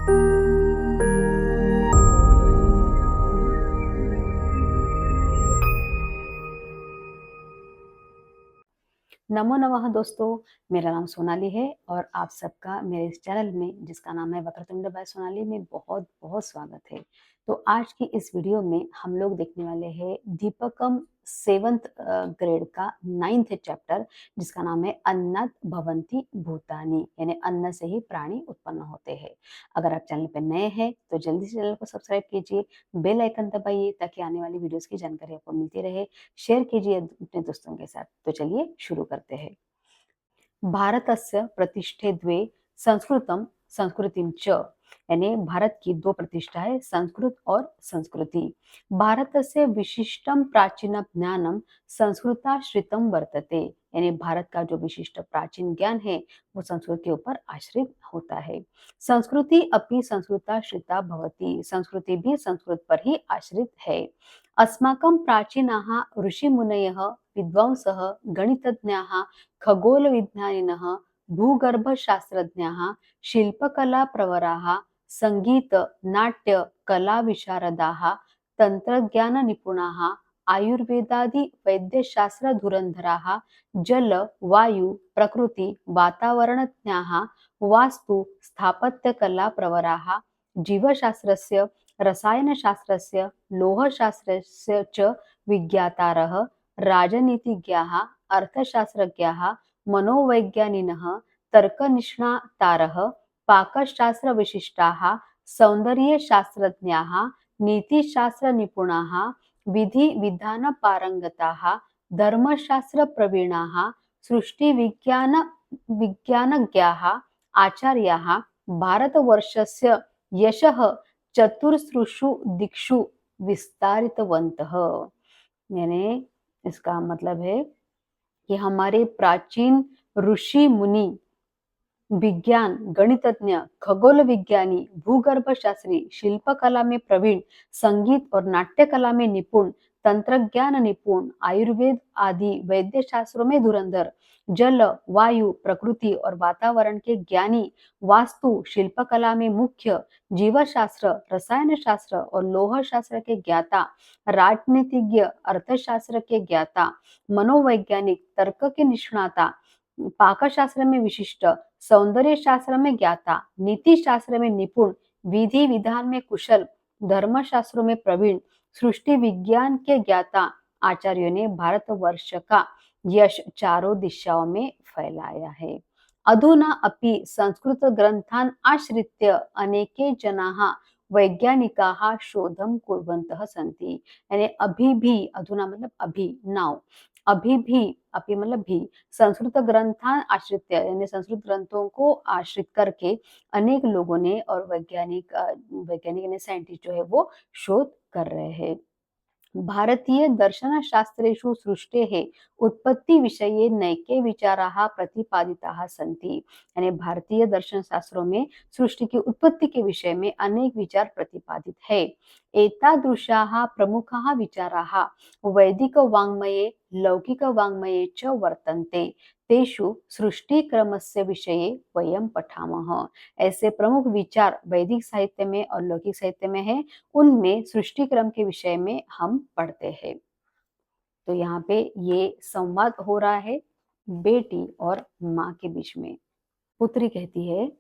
नमो नमः दोस्तों, मेरा नाम सोनाली है और आप सबका मेरे इस चैनल में जिसका नाम है वक्रतुंड बाय सोनाली में बहुत-बहुत स्वागत है। तो आज की इस वीडियो में हम लोग देखने वाले हैं दीपकम 7th ग्रेड का 9th चैप्टर जिसका नाम है अन्नात् भवन्ति भूतानि यानी अन्न से ही प्राणी उत्पन्न होते हैं। अगर आप चैनल पे नए हैं तो जल्दी से चैनल को सब्सक्राइब कीजिए, बेल आइकन दबाइए ताकि आने वाली वीडियोस की जानकारी आपको मिलती रहे। शेयर कीजिए अपने दोस्तों के साथ। तो चलिए शुरू करते हैं। भारतस्य प्रतिष्ठे द्वे संस्कृतम संस्कृतिं च यानी भारत की दो प्रतिष्ठा है, संस्कृत और संस्कृति। भारतस्य विशिष्टम प्राचीनम ज्ञानम संस्कृताश्रितम वर्तते यानी भारत का जो विशिष्ट प्राचीन ज्ञान है वो संस्कृत के ऊपर आश्रित होता है। संस्कृति अपि संस्कृताश्रिता भवति, संस्कृति भी संस्कृत पर ही आश्रित है। अस्माकं प्राचीनाः ऋषिमुनयः विद्वांसः गणितज्ञाः खगोलविज्ञानिनः भूगर्भशास्त्रज्ञाः शिल्पकलाप्रवराः संगीत नाट्य कलाविशारदाः तन्त्रज्ञाननिपुणाः आयुर्वेदादि वैद्यशास्त्रधुरन्धराः जल वायु प्रकृति वातावरणज्ञाः वास्तु स्थापत्यकलाप्रवराः जीवशास्त्रस्य रसायनशास्त्रस्य लोहशास्त्रस्य च विज्ञातारः राजनीतिज्ञाः अर्थशास्त्रज्ञाः मनोवैज्ञानिनः तर्कनिष्णातारः पाकशास्त्रविशिष्टाः सौन्दर्यशास्त्रज्ञाः नीतिशास्त्रनिपुणाः विधिविधानपारंगताः धर्मशास्त्रप्रवीणाः सृष्टिविज्ञानज्ञाः आचार्याः भारतवर्षस्य यशः चतुर्षु दिक्षु विस्तारितवन्तः यानी इसका मतलब है कि हमारे प्राचीन ऋषि मुनि विज्ञान गणितज्ञ खगोल विज्ञानी भूगर्भ शास्त्री शिल्पकला में प्रवीण संगीत और नाट्य कला में निपुण तंत्रज्ञान निपुण आयुर्वेद आदि वैद्य शास्त्रों में धुरंधर जल वायु प्रकृति और वातावरण के ज्ञानी वास्तु शिल्पकला में मुख्य जीवशास्त्र रसायन शास्त्र और लोह शास्त्र के ज्ञाता राजनीतिज्ञ अर्थशास्त्र के ज्ञाता मनोवैज्ञानिक तर्क के निष्णाता पाकशास्त्र में विशिष्ट सौंदर्य शास्त्र में ज्ञाता नीति शास्त्र में निपुण विधि विधान में कुशल धर्मशास्त्रों में प्रवीण सृष्टि विज्ञान के ज्ञाता आचार्यों ने भारतवर्ष का यश चारों दिशाओं में फैलाया है। अधुना अपि संस्कृत ग्रंथान् आश्रित्य अनेके जनाः वैज्ञानिकाः शोधं कुर्वन्तः सन्ति यानी अभी भी अधुना मतलब अभी नाउ अभी भी अभी मतलब भी संस्कृत ग्रंथान आश्रित यानी संस्कृत ग्रंथों को आश्रित करके अनेक लोगों ने और वैज्ञानिक यानी साइंटिस्ट जो है वो शोध कर रहे हैं। भारतीय दर्शनशास्त्रेषु सृष्टेः उत्पत्ति विषये नैके विचाराः प्रतिपादिताः सन्ति यानी भारतीय दर्शन शास्त्रों में सृष्टि की उत्पत्ति के विषय में अनेक विचार प्रतिपादित है। एतादृशाः प्रमुखाः विचाराः वैदिक वाङ्मये लौकिक वाङ्मये च वर्तन्ते तेषु सृष्टिक्रमस्य विषये वयं पठामः। ऐसे प्रमुख विचार वैदिक साहित्य में और लौकिक साहित्य में है, उनमें सृष्टि क्रम के विषय में हम पढ़ते हैं। तो यहाँ पे ये संवाद हो रहा है बेटी और माँ के बीच में। पुत्री कहती है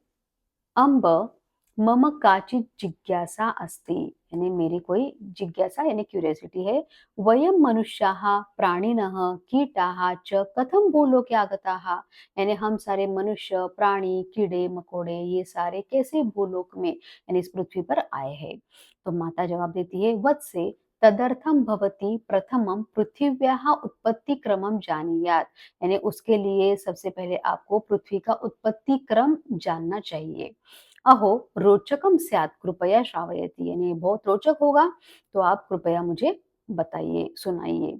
अम्ब मम काचित् जिज्ञासा अस्ति यानी मेरी कोई जिज्ञासा यानी क्यूरियोसिटी है वयम मनुष्याः प्राणिनः कीटाः च कथम भूलोके आगताः यानी हम सारे मनुष्य प्राणी कीड़े मकोड़े ये सारे कैसे भूलोक में यानी इस पृथ्वी पर आए हैं। तो माता जवाब देती है वत्से तदर्थम भवती प्रथमम पृथिव्याः उत्पत्ति क्रमम जानीयात् यानी उसके लिए सबसे पहले आपको पृथ्वी का उत्पत्ति क्रम जानना चाहिए। अहो रोचकम स्यात् कृपया श्रावयति यानी बहुत रोचक होगा तो आप कृपया मुझे बताइए सुनाइए।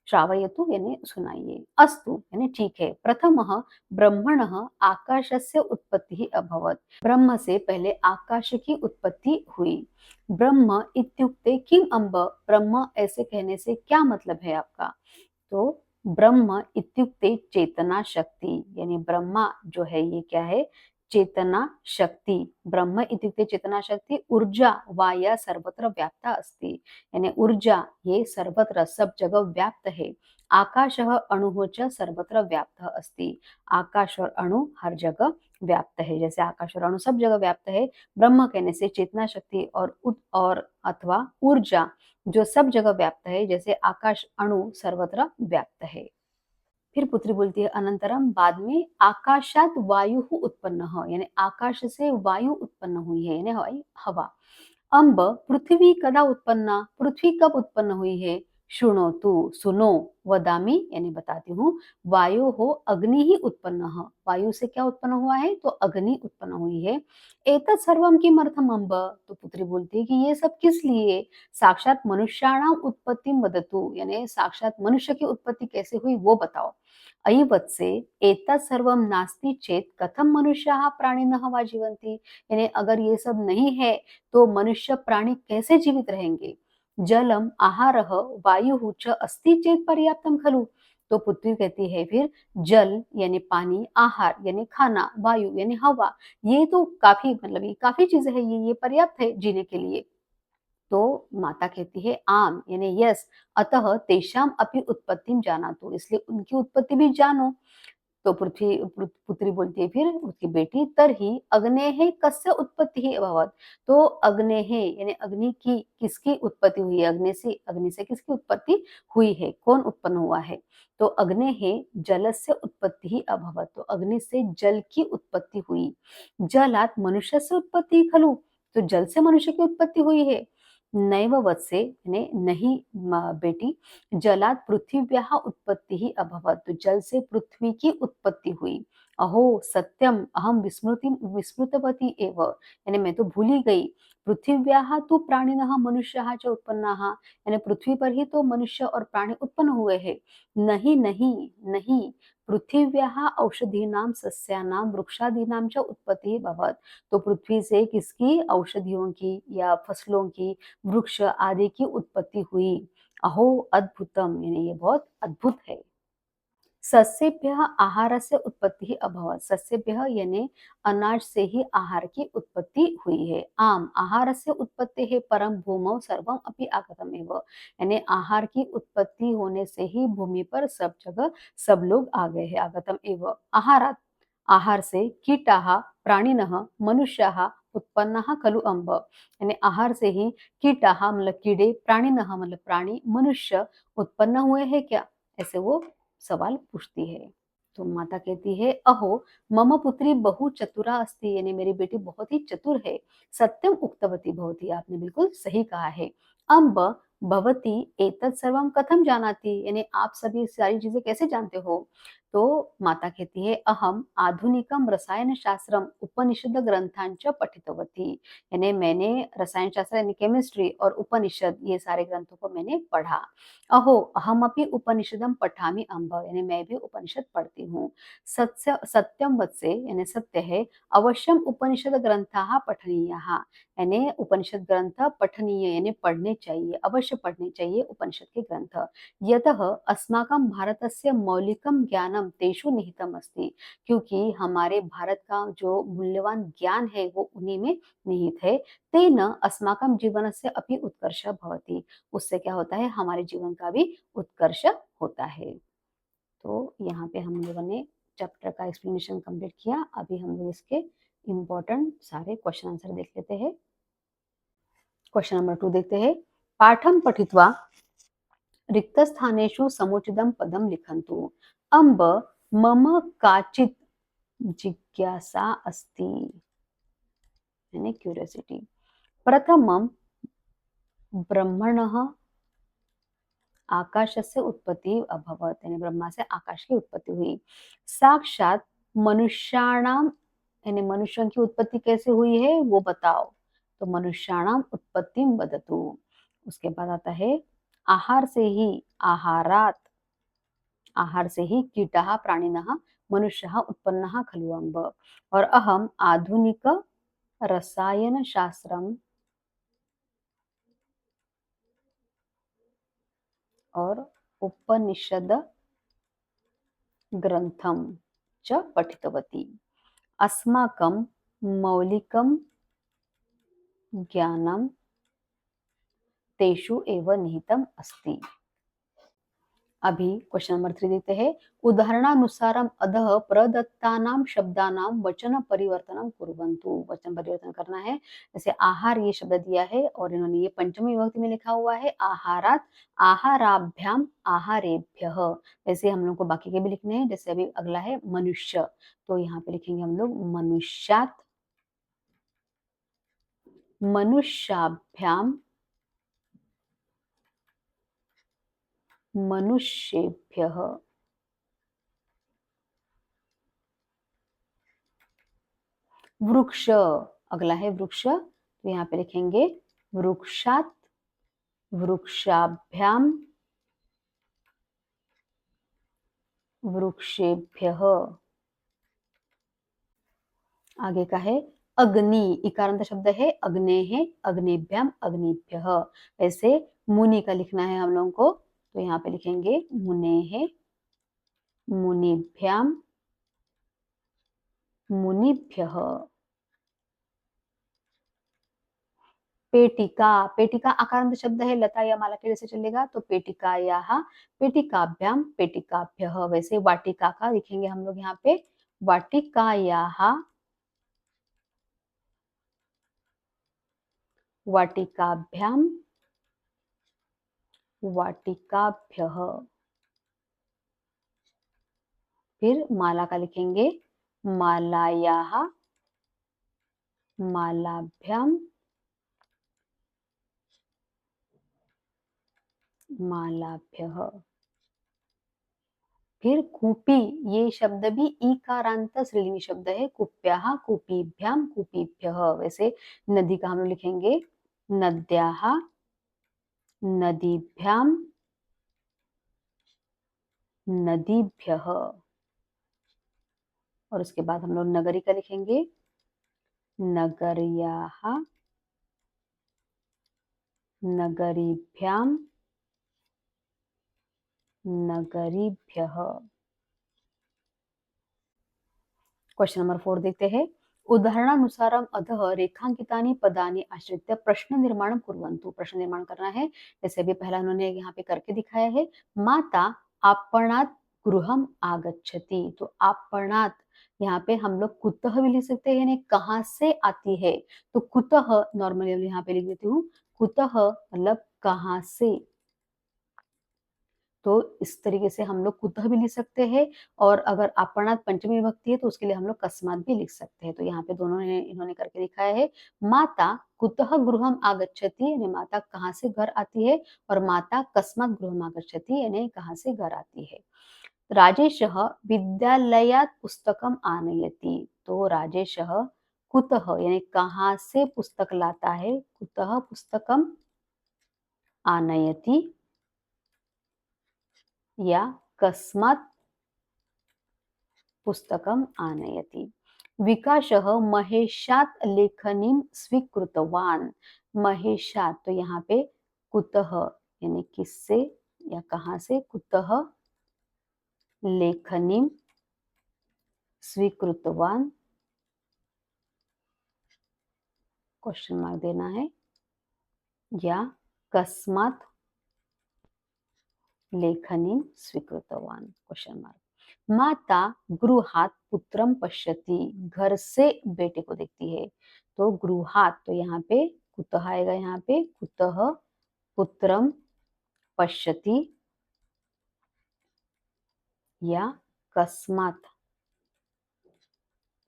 श्रावयतु यानी सुनाइए। अस्तु यानी ठीक है। प्रथमः ब्रह्मणः आकाशस्य उत्पत्तिः अभवत् ब्रह्म से पहले आकाश की उत्पत्ति हुई। ब्रह्म इत्युक्ते किम अम्ब ब्रह्म ऐसे कहने से क्या मतलब है आपका। तो ब्रह्म इत्युक्ते चेतना शक्ति यानी ब्रह्मा जो है ये क्या है चेतना शक्ति, ब्रह्म इत्युक्ते चेतना शक्ति, ऊर्जा वा या सर्वत्र व्याप्ता अस्ति, यानी ऊर्जा ये सर्वत्र सब जगह व्याप्त है। आकाशः अणुः च सर्वत्र व्याप्तः अस्ति, आकाश और अणु हर जगह व्याप्त है। जैसे आकाश और अणु सब जगह व्याप्त है, ब्रह्म कहने से चेतना शक्ति और अथवा ऊर्जा जो सब जगह व्याप्त है, जैसे आकाश अणु सर्वत्र व्याप्त है। फिर पुत्री बोलती है अनंतरम, बाद में आकाशात वायु उत्पन्न, यानी आकाश से वायु उत्पन्न हुई है, यानी हवा। अम्ब पृथ्वी कदा उत्पन्ना, पृथ्वी कब उत्पन्न हुई है। शृणोतु सुनो, वदामि यानी बताती हूँ, वायु हो अग्नि ही उत्पन्न, वायु से क्या उत्पन्न हुआ है, तो अग्नि उत्पन्न हुई है। एतत् सर्वम किमर्थम अम्ब, तो पुत्री बोलती है कि ये सब किस लिए। साक्षात मनुष्याणाम उत्पत्ति वदतु, यानी साक्षात मनुष्य की उत्पत्ति कैसे हुई वो बताओ। अयि वत्से एतत् सर्वम नास्ति चेत कथम मनुष्याः प्राणिनः वा जीवन्ति, यानी अगर ये सब नहीं है तो मनुष्य प्राणी कैसे जीवित रहेंगे। जलम आहारः वायुः च अस्ति चेत पर्याप्तम खलु, तो पुत्री कहती है फिर जल यानी पानी, आहार यानी खाना, वायु यानी हवा, ये तो काफी मतलब ये काफी चीजें है, ये पर्याप्त है जीने के लिए। तो माता कहती है आम यानी यस, अतः तेषाम अपि उत्पत्तिम जानातु, इसलिए उनकी उत्पत्ति भी जानो। तो पुत्री बोलती है फिर उसकी बेटी, तरही अग्नेः कस्य उत्पत्तिः अभवत्, तो अग्नेः यानी अग्नि की किसकी उत्पत्ति हुई है, अग्नि से किसकी उत्पत्ति हुई है, कौन उत्पन्न हुआ है। तो अग्नेः जलस्य उत्पत्तिः अभवत्, तो अग्नि से जल की उत्पत्ति हुई। जलात् मनुष्यस्य उत्पत्तिः खलु, तो जल से मनुष्य की उत्पत्ति हुई है। नैव वत्से यानी नहीं बेटी, जलात् पृथिव्याः उत्पत्तिः अभवत्, तो जल से पृथ्वी की उत्पत्ति हुई। अहो सत्यम अहम विस्मृतवती एव, यानी मैं तो भूल ही गई। पृथिव्याः तु प्राणिनः मनुष्याः च उत्पन्नाः, यानी पृथ्वी पर ही तो मनुष्य और प्राणी उत्पन्न हुए हैं। नहीं नहीं नहीं, पृथिव्याः औषधीनां सस्यानां वृक्षादीनां च उत्पत्तिः भवत्, तो पृथ्वी से किसकी, औषधियों की या फसलों की, वृक्ष आदि की उत्पत्ति हुई। अहो अद्भुतम, यानी ये बहुत अद्भुत है। सस्येभ्यः आहारस्य उत्पत्तिः अभवत्, सस्येभ्यः यानी अनाज से ही आहार की उत्पत्ति हुई है। आम आहारस्य उत्पत्तेः परं भूमौ सर्वम् अपि आगतम् एव, यानी आहार की उत्पत्ति होने से ही भूमि पर सब जगह सब लोग आ गए हैं। आगतम एव आहारात्, आहार से कीटाः प्राणिनः मनुष्याः उत्पन्नाः खलु अम्ब, यानी आहार से ही कीटाः मतलब कीड़े, प्राणिनः मतलब प्राणी, मनुष्य उत्पन्न हुए हैं क्या, ऐसे वो सवाल पूछती है। तो माता कहती है अहो मम पुत्री बहु चतुरा अस्ति, यानी मेरी बेटी बहुत ही चतुर है। सत्यम उक्तवती भवती, आपने बिल्कुल सही कहा है। अम्ब भवती एतत् सर्वं कथम जानाति, यानी आप सभी सारी चीजें कैसे जानते हो। तो माता कहती है अहम आधुनिकम रसायन शास्त्रम उपनिषद ग्रंथांच पठितवती, यानी मैंने रसायन शास्त्र यानी केमिस्ट्री और उपनिषद ये सारे ग्रंथों को मैंने पढ़ा। अहो अहमपि उपनिषदं पठामि अम्ब, यानी मैं भी उपनिषद पढ़ती हूँ। सत्यम वत्से यानी सत्य है। अवश्यम उपनिषद ग्रंथाः पठनीयाः, यानी उपनिषद ग्रंथ पठनीय यानी पढ़ने चाहिए, अवश्य पढ़ने चाहिए उपनिषद के ग्रंथ। यतः अस्माकं भारतस्य मौलिकं ज्ञानं तेषु निहितम् अस्ति, क्योंकि हमारे भारत का जो मूल्यवान ज्ञान है वो उन्हीं में निहित है। तेन अस्माकं जीवनस्य अपि उत्कर्षः भवति, उससे क्या होता है, हमारे जीवन का भी उत्कर्ष होता है। तो यहाँ पे हम लोगों ने चैप्टर का एक्सप्लेनेशन कंप्लीट किया। अभी हम लोग इसके इम्पोर्टेंट सारे क्वेश्चन आंसर देख लेते हैं। क्वेश्चन नंबर 2 देखते हैं। पाठम पठित्वा रिक्तस्थानेषु समुचितं पदं लिखन्तु। अम्ब मम काचित् जिज्ञासा अस्ति, यानी क्यूरियोसिटी। प्रथमं ब्रह्मणः आकाशस्य उत्पत्ति अभवत, यानी ब्रह्मा से आकाश की उत्पत्ति हुई। साक्षात मनुष्याणाम, यानी मनुष्यों की उत्पत्ति कैसे हुई है वो बताओ। तो मनुष्याणाम उत्पत्ति वदतु। उसके बाद आता है आहार से ही, आहारात, आहार से ही कीटाः प्राणिनः मनुष्यः उत्पन्नः खलु अम्ब। और अहम आधुनिक रसायन शास्त्रम और उपनिषद ग्रंथम च पठितवती। अस्माकं मौलिकं ज्ञानं तेषु एव निहितम् अस्ति। अभी क्वेश्चन नंबर 3 देखते हैं। उदाहरणानुसारम अधः प्रदत्तानां शब्दानां वचन परिवर्तनम कुर्वन्तु। वचन परिवर्तन करना है। जैसे आहार ये शब्द दिया है और इन्होंने ये पंचमी विभक्ति में लिखा हुआ है आहारात, आहाराभ्याम, आहारेभ्यः। वैसे हम लोग को बाकी के भी लिखने हैं। जैसे अभी अगला है मनुष्य, तो यहाँ पे लिखेंगे हम लोग मनुष्यात, मनुष्याभ्याम, मनुष्येभ्यः। वृक्ष, अगला है वृक्ष, तो यहाँ पे लिखेंगे वृक्षात, वृक्षाभ्याम, वृक्षेभ्यः। आगे का है अग्नि, इकारांत शब्द है अग्नेः, अग्नेभ्याम, अग्निभ्यः। वैसे मुनि का लिखना है हम लोगों को, तो यहाँ पे लिखेंगे मुनेः, मुनिभ्याम, मुनिभ्यः। पेटिका, पेटिका आकारांत शब्द है, लता या माला के जैसे चलेगा, तो पेटिकायाः, पेटिकाभ्याम, पेटिकाभ्यः। वैसे वाटिका का लिखेंगे हम लोग यहाँ पे वाटिकायाः, वाटिकाभ्याम, वाटिकाभ्यः। फिर माला का लिखेंगे मालायाः, मालाभ्याम, मालाभ्यः। फिर कूपी, ये शब्द भी ईकारांत स्त्रीलिंगी शब्द है, कूप्याः, कूपीभ्याम, कूपीभ्यः। वैसे नदी का हम लोग लिखेंगे नद्याः, नदीभ्याम, नदीभ्यः। और उसके बाद हम लोग नगरी का लिखेंगे नगर्याः, नगरीभ्याम, नगरीभ्यः। क्वेश्चन नंबर 4 देखते हैं। उदाहरणानुसारम अधः रेखांकितानि पदानि आश्रित्य प्रश्न निर्माण कुर्वन्तु। प्रश्न निर्माण करना है। जैसे अभी पहला उन्होंने यहाँ पे करके दिखाया है, माता आपणात् गृहम आगच्छति। तो आपणात् यहाँ पे हम लोग कुतः भी लिख सकते हैं, यानी कहाँ से आती है। तो कुतः नॉर्मली यहाँ पे लिख देती हूँ, कुतः मतलब कहाँ से। तो इस तरीके से हम लोग कुतः भी लिख सकते हैं, और अगर आपणात पंचमी विभक्ति है तो उसके लिए हम लोग कस्मात भी लिख सकते हैं। तो यहाँ पे दोनों ने इन्होंने करके दिखाया है, माता कुतः गृहम आगच्छति, यानी माता कहाँ से घर आती है, और माता कस्मात गृहम आगच्छति, यानी कहाँ से घर आती है। राजेशः विद्यालयात् पुस्तकम आनयति। तो राजेशः कुतः यानी कहाँ से पुस्तक लाता है, कुतः पुस्तकम आनयति या कस्मात् पुस्तकम आनयति। विकासः महेशात् लेखनीं स्वीकृतवान्। महेशात्, तो यहाँ पे कुतः यानी किससे या कहाँ से, कुतः लेखनीं स्वीकृतवान्, क्वेश्चन मार्क देना है, या कस्मात् लेखनीं स्वीकृतवान्, क्वेश्चन मार्क। माता गृहात् पुत्रम पश्यति, घर से बेटे को देखती है। तो गृहात्, तो यहाँ पे कुतः आएगा, यहाँ पे कुतः पुत्रम पश्यति या कस्मात्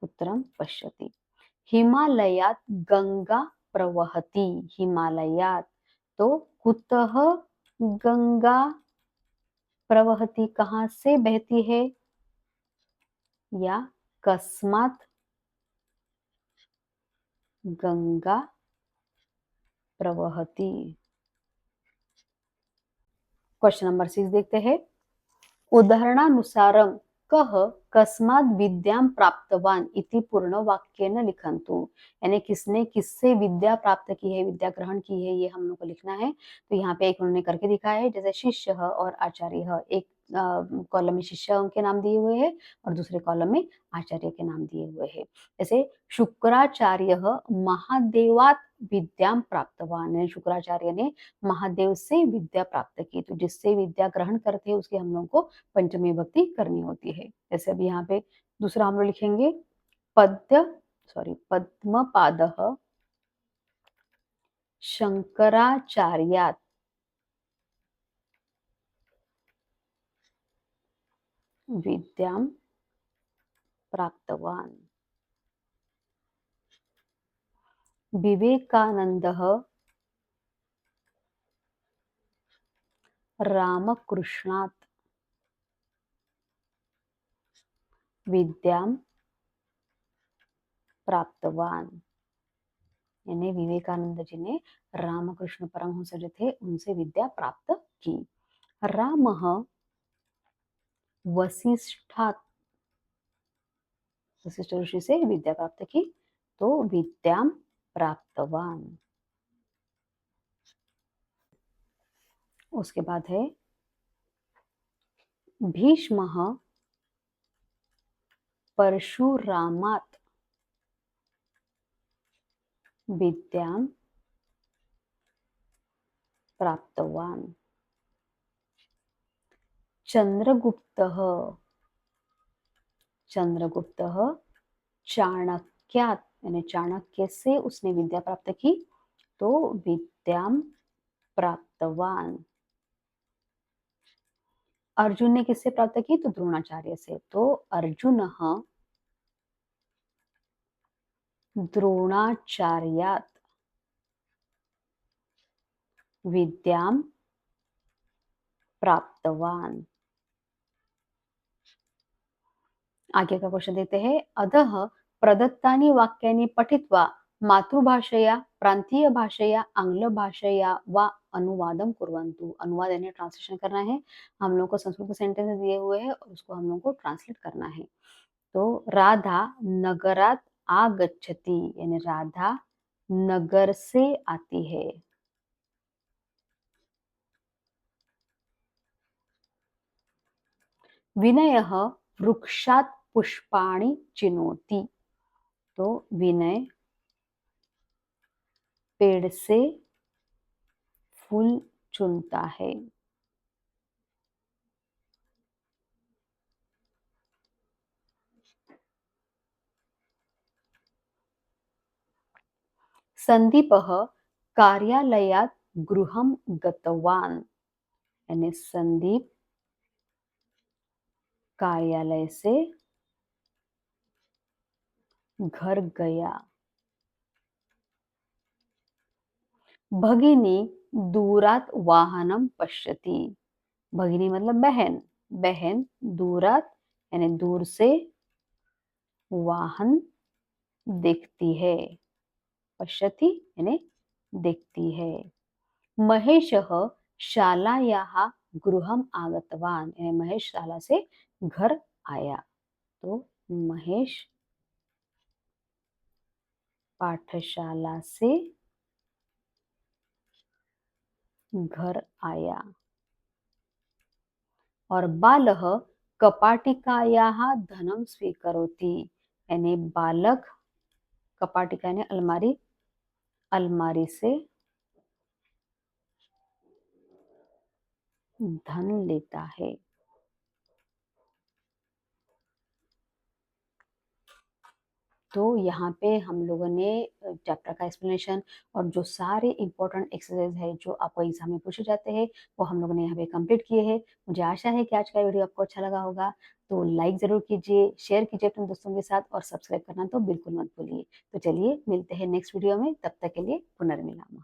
पुत्रम पश्यति। हिमालयात् गंगा प्रवहति, हिमालयात्, तो कुतः गंगा प्रवहति, कहाँ से बहती है, या कस्मात् गंगा प्रवहति। क्वेश्चन नंबर 6 देखते हैं। उदाहरणानुसारम कः कस्मात् विद्यां प्राप्तवान इति पूर्ण वाक्येन लिखन्तु। यानी किसने किससे विद्या प्राप्त की है, विद्या ग्रहण की है, ये हम लोग को लिखना है। तो यहाँ पे एक उन्होंने करके दिखाया है, जैसे शिष्य और आचार्य, एक कॉलम में शिष्य के नाम दिए हुए हैं और दूसरे कॉलम में आचार्य के नाम दिए हुए हैं। जैसे शुक्राचार्य महादेवात विद्याम प्राप्तवान, यानी शुक्राचार्य ने महादेव से विद्या प्राप्त की। तो जिससे विद्या ग्रहण करते हैं उसकी हम लोगों को पंचमी विभक्ति करनी होती है। जैसे अभी यहाँ पे दूसरा हम लोग लिखेंगे पद्मपादः शंकराचार्यात् विद्यां प्राप्तवान्। विवेकानन्दः रामकृष्णात् विद्यां प्राप्तवान, यानी विवेकानंद जी ने रामकृष्ण परमहंस जो थे उनसे विद्या प्राप्त की। रामः वशिष्ठात्, वशिष्ठ ऋषि से विद्या प्राप्त की, तो विद्यां प्राप्तवान। उसके बाद है भीष्मः परशुरामात् विद्यां प्राप्तवान। चंद्रगुप्तः चाणक्यात्, यानी चाणक्य से उसने विद्या प्राप्त की, तो विद्यां प्राप्तवान। अर्जुन ने किससे प्राप्त की, तो द्रोणाचार्य से, तो अर्जुनः द्रोणाचार्यात् विद्यां प्राप्तवान। आगे का क्वेश्चन देखते हैं। अधः प्रदत्तानि वाक्यानि पठित्वा मातृभाषया प्रांतीय भाषया आंग्ल भाषया व अनुवादम कुर्वन्तु। अनुवाद यानी ट्रांसलेशन करना है। हम लोग को संस्कृत में सेंटेंस दिए हुए हैं और उसको हम लोग को ट्रांसलेट करना है। तो राधा नगरात आगच्छति, यानी राधा नगर से आती है। विनयः वृक्षात् पुष्पाणि चिनोति, तो विनय पेड़ से फूल चुनता है। संदीपः कार्यालयात् गृहं गतवान्, यानी संदीप कार्यालय से घर गया। भगिनी दूरात् वाहनम पश्यति, भगिनी मतलब बहन, बहन दूरात् यानी दूर से वाहन देखती है, पश्यति यानी देखती है। महेशः शालायाः गृहम् आगतवान्, यानी महेश शाला से घर आया, तो महेश पाठशाला से घर आया। और बालः कपाटिकायाः धनं स्वीकरोति, यानी बालक कपाटिका यानी अलमारी, अलमारी से धन लेता है। तो यहाँ पे हम लोगों ने चैप्टर का एक्सप्लेनेशन और जो सारे इंपॉर्टेंट एक्सरसाइज है जो आपको एग्जाम में पूछे जाते हैं वो हम लोगों ने यहाँ पे कंप्लीट किए हैं। मुझे आशा है कि आज का वीडियो आपको अच्छा लगा होगा, तो लाइक जरूर कीजिए, शेयर कीजिए अपने दोस्तों के साथ और सब्सक्राइब करना तो बिल्कुल मत भूलिए। तो चलिए मिलते हैं नेक्स्ट वीडियो में, तब तक के लिए पुनर्मिलामः।